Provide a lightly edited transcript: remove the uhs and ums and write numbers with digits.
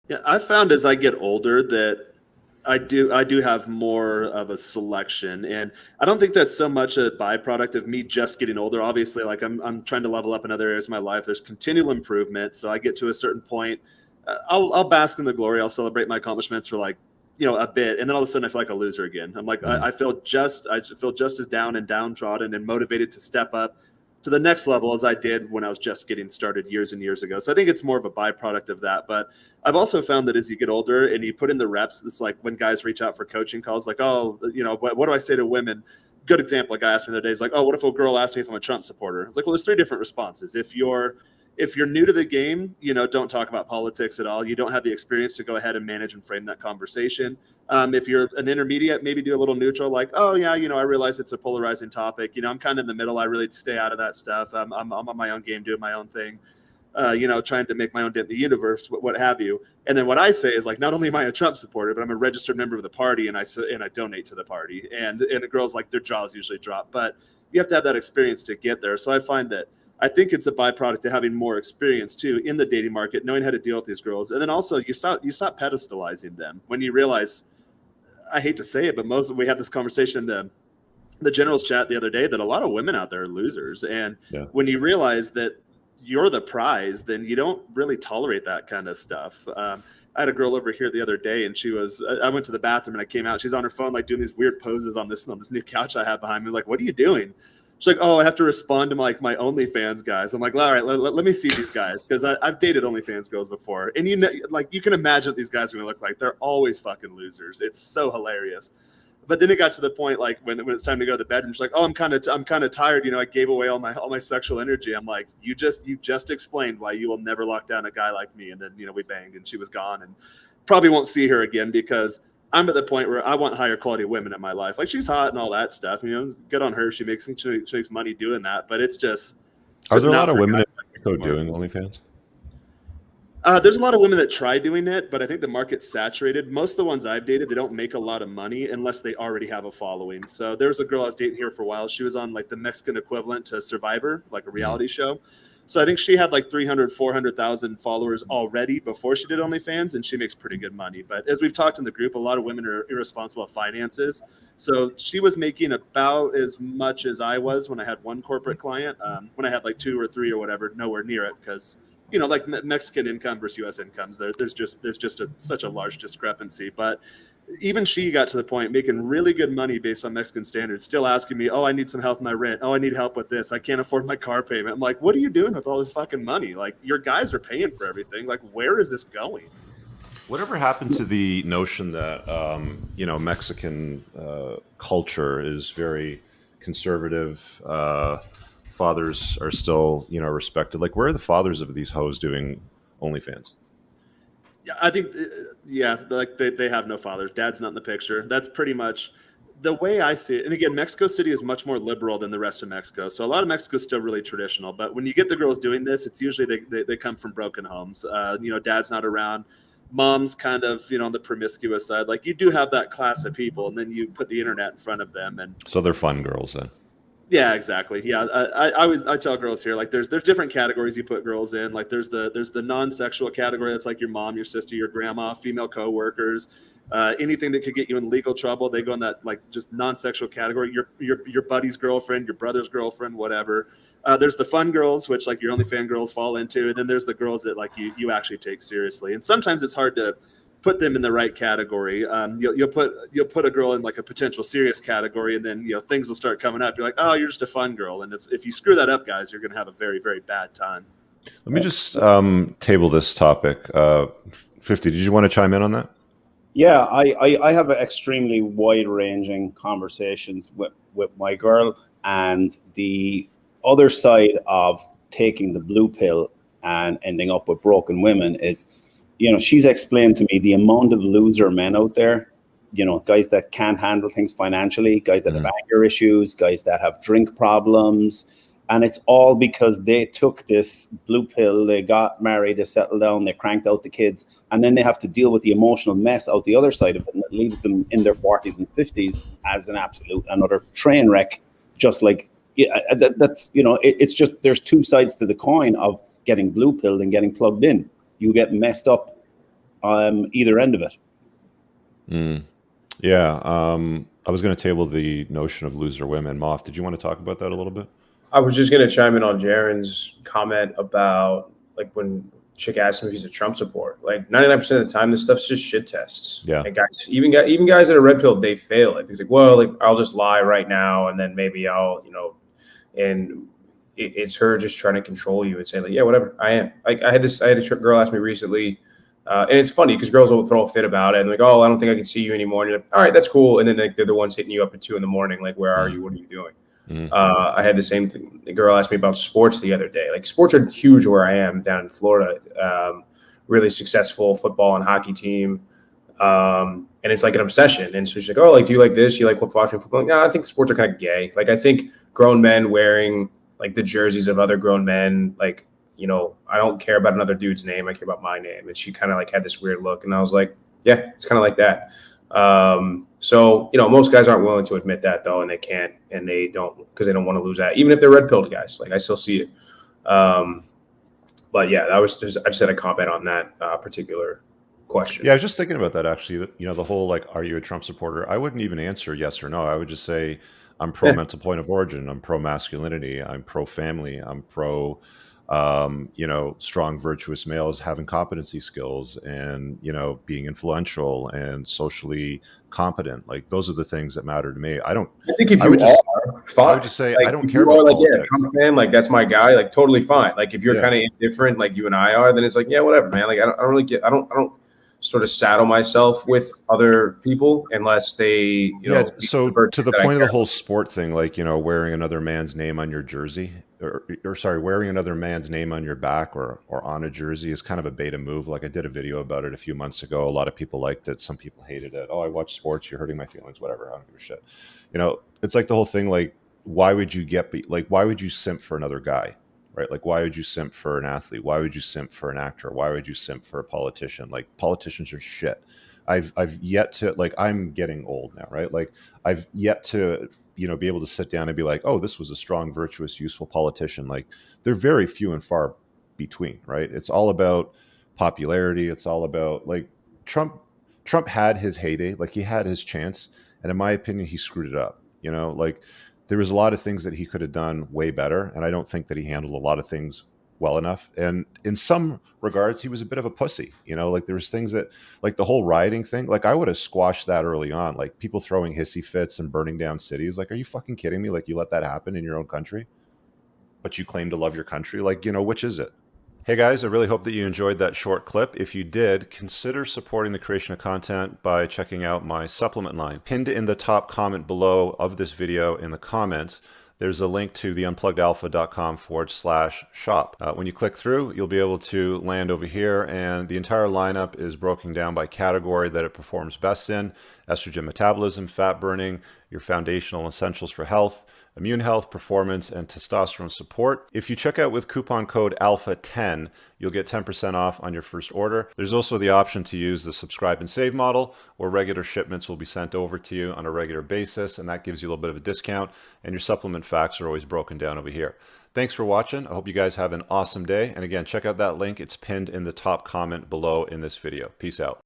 Yeah, I found as I get older that I do have more of a selection, and I don't think that's so much a byproduct of me just getting older. Obviously, like I'm trying to level up in other areas of my life. There's continual improvement, so I get to a certain point. I'll bask in the glory. I'll celebrate my accomplishments for like a bit, and then all of a sudden I feel like a loser again. I'm like Mm. I feel just as down and downtrodden and motivated to step up to the next level as I did when I was just getting started years and years ago. So I think it's more of a byproduct of that. But I've also found that as you get older and you put in the reps, it's like when guys reach out for coaching calls, like, oh, what do I say to women? Good example. A guy asked me the other day, he's like, oh, what if a girl asks me if I'm a Trump supporter? I was like, well, there's three different responses. If you're new to the game, don't talk about politics at all. You don't have the experience to go ahead and manage and frame that conversation. If you're an intermediate, maybe do a little neutral, like, oh yeah, I realize it's a polarizing topic. I'm kind of in the middle. I really stay out of that stuff. I'm on my own game, doing my own thing. Trying to make my own dent in the universe, what have you. And then what I say is like, not only am I a Trump supporter, but I'm a registered member of the party, and I donate to the party. And the girls, like, their jaws usually drop, but you have to have that experience to get there. So I think it's a byproduct of having more experience too in the dating market, knowing how to deal with these girls, and then also you stop pedestalizing them when you realize. I hate to say it, but we had this conversation in the generals chat the other day that a lot of women out there are losers, and Yeah. when you realize that you're the prize, then you don't really tolerate that kind of stuff. I had a girl over here the other day, and I went to the bathroom and I came out. She's on her phone, like doing these weird poses on this new couch I have behind me. I was like, what are you doing? She's like, oh, I have to respond to my OnlyFans guys. I'm like, all right, let me see these guys, because I've dated OnlyFans girls before, and you can imagine what these guys are gonna look like. They're always fucking losers. It's so hilarious. But then it got to the point, like when it's time to go to the bedroom, she's like, oh, I'm kind of tired. I gave away all my sexual energy. I'm like, you just explained why you will never lock down a guy like me. And then we banged, and she was gone, and probably won't see her again, because I'm at the point where I want higher quality women in my life. Like, she's hot and all that stuff. Good on her. She makes money doing that. But it's just Are there a lot not of for women in guys like me Mexico anymore. doing OnlyFans? There's a lot of women that try doing it, but I think the market's saturated. Most of the ones I've dated, they don't make a lot of money unless they already have a following. So there's a girl I was dating here for a while. She was on like the Mexican equivalent to Survivor, like a reality show. So I think she had like 300, 400,000 followers already before she did OnlyFans, and she makes pretty good money. But as we've talked in the group, a lot of women are irresponsible with finances. So she was making about as much as I was when I had one corporate client. When I had like two or three or whatever, nowhere near it, because like Mexican income versus U.S. incomes, there's just such a large discrepancy. But even she got to the point making really good money based on Mexican standards, still asking me, oh, I need some help with my rent. Oh, I need help with this. I can't afford my car payment. I'm like, what are you doing with all this fucking money? Like, your guys are paying for everything. Like, where is this going? Whatever happened to the notion that Mexican culture is very conservative? Fathers are still respected. Like, where are the fathers of these hoes doing OnlyFans? Yeah, I think, yeah, like they have no fathers. Dad's not in the picture. That's pretty much the way I see it. And again, Mexico City is much more liberal than the rest of Mexico. So a lot of Mexico is still really traditional. But when you get the girls doing this, it's usually they come from broken homes. Dad's not around. Mom's kind of, on the promiscuous side. Like, you do have that class of people, and then you put the internet in front of them. And So they're fun girls then. yeah, exactly. Yeah, I tell girls here, like, there's different categories you put girls in. Like, there's the non-sexual category, that's like your mom, your sister, your grandma, female coworkers, anything that could get you in legal trouble. They go in that, like, just non-sexual category. Your buddy's girlfriend, your brother's girlfriend, whatever. There's the fun girls, which, like, your OnlyFans girls fall into, and then there's the girls that, like, you actually take seriously. And sometimes it's hard to put them in the right category. You'll put a girl in like a potential serious category, and then things will start coming up. You're like, oh, you're just a fun girl, and if you screw that up, guys, you're gonna have a very, very bad time. Let me just table this topic. 50, did you want to chime in on that? Yeah, I have extremely wide-ranging conversations with my girl, and the other side of taking the blue pill and ending up with broken women is, she's explained to me the amount of loser men out there, guys that can't handle things financially, guys that have anger issues, guys that have drink problems. And it's all because they took this blue pill, they got married, they settled down, they cranked out the kids, and then they have to deal with the emotional mess out the other side of it, and it leaves them in their 40s and 50s as an absolute another train wreck. Just like, that's, it's just, there's two sides to the coin of getting blue pilled and getting plugged in. You get messed up either end of it. Yeah. I was going to table the notion of loser women. Moff, did you want to talk about that a little bit? I was just going to chime in on Jaren's comment about like when Chick asked him if he's a Trump supporter. Like 99% of the time, this stuff's just shit tests. Yeah. And guys, even guys that are red pilled, they fail it. He's like, well, like I'll just lie right now, and then maybe I'll, and it's her just trying to control you and say like, yeah, whatever, I am. Like I had a girl ask me recently, and it's funny because girls will throw a fit about it and like, oh, I don't think I can see you anymore. And you're like, all right, that's cool. And then like, they're the ones hitting you up at 2 a.m. Like, where are you? What are you doing? I had the same thing. The girl asked me about sports the other day. Like sports are huge where I am down in Florida. Really successful football and hockey team. And it's like an obsession. And so she's like, oh, like, do you like this? You like watching football? Like, no, I think sports are kind of gay. Like, I think grown men wearing like the jerseys of other grown men, like, I don't care about another dude's name. I care about my name. And she kind of like had this weird look. And I was like, yeah, it's kind of like that. So, most guys aren't willing to admit that though. And they can't, and they don't, because they don't want to lose that. Even if they're red pilled guys, like I still see it. But yeah, I just had a comment on that particular question. Yeah, I was just thinking about that actually. The whole like, are you a Trump supporter? I wouldn't even answer yes or no. I would just say I'm pro mental point of origin. I'm pro masculinity. I'm pro family. I'm pro, strong, virtuous males having competency skills and, being influential and socially competent. Like those are the things that matter to me. I think if you are, fine. I would just say, like, I don't care about like, politics. yeah, Trump fan, like that's my guy, like totally fine. Like if you're kind of indifferent, like you and I are, then it's like, yeah, whatever, man. Like I don't really get, I don't sort of saddle myself with other people unless they, So to the point of the whole sport thing, like, wearing another man's name on your jersey or sorry, wearing another man's name on your back or on a jersey is kind of a beta move. Like I did a video about it a few months ago. A lot of people liked it. Some people hated it. Oh, I watch sports. You're hurting my feelings, whatever. I don't give a shit. It's like the whole thing, like, why would you simp for another guy? Right? Like, why would you simp for an athlete? Why would you simp for an actor? Why would you simp for a politician? Like, politicians are shit. I've yet to, like, I'm getting old now, right? Like, I've yet to, be able to sit down and be like, oh, this was a strong, virtuous, useful politician. Like, they're very few and far between, right? It's all about popularity. It's all about, like, Trump had his heyday. Like, he had his chance. And in my opinion, he screwed it up. Like, there was a lot of things that he could have done way better. And I don't think that he handled a lot of things well enough. And in some regards, he was a bit of a pussy. Like there was things that, like the whole rioting thing, like I would have squashed that early on. Like people throwing hissy fits and burning down cities. Like, are you fucking kidding me? Like you let that happen in your own country, but you claim to love your country. Like, which is it? Hey guys, I really hope that you enjoyed that short clip. If you did, consider supporting the creation of content by checking out my supplement line. Pinned in the top comment below of this video in the comments, there's a link to the unpluggedalpha.com/shop. When you click through, you'll be able to land over here, and the entire lineup is broken down by category that it performs best in: estrogen metabolism, fat burning, your foundational essentials for health, immune health, performance, and testosterone support. If you check out with coupon code ALPHA10, you'll get 10% off on your first order. There's also the option to use the subscribe and save model, where regular shipments will be sent over to you on a regular basis, and that gives you a little bit of a discount, and your supplement facts are always broken down over here. Thanks for watching. I hope you guys have an awesome day. And again, check out that link. It's pinned in the top comment below in this video. Peace out.